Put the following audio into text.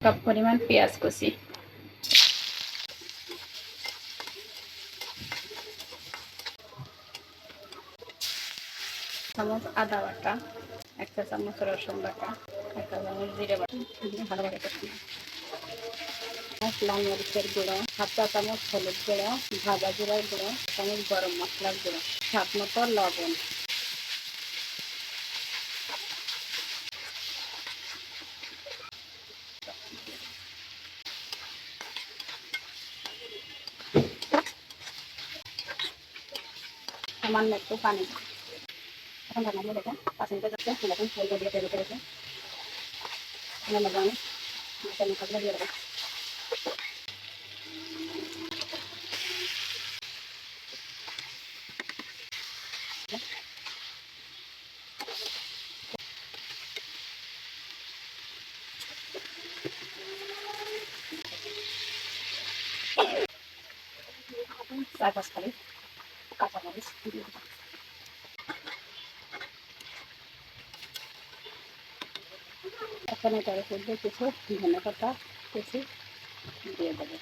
Cup পরিমাণ পেঁয়াজ কুচি, চামচ আদা বাটা, 1 চা চামচ রসুন বাটা, 1 চা চামচ জিরে বাটা, ভালোভাবে কষানো। লাল মরিচের গুঁড়ো, 1/2 চা চামচ হলুদ গুঁড়ো, ভাজা জিরার গুঁড়ো, চামচ গরম মশলার গুঁড়ো, স্বাদ মতো লবণ। সামান্য একটু পানি। এখন রান্না দিয়ে দেখেন 5 মিনিটের যাচ্ছে এখন তেল দিয়ে তেল রেখে এখানে মধ্যে আমি মাছের মশলাগুলো দিয়ে দেবো। চার পাঁচ খালি কাঁচামরিচ দিয়ে দেবো। এখানে তার মধ্যে কিছু ধনে পাতা কুচি দিয়ে দেবো।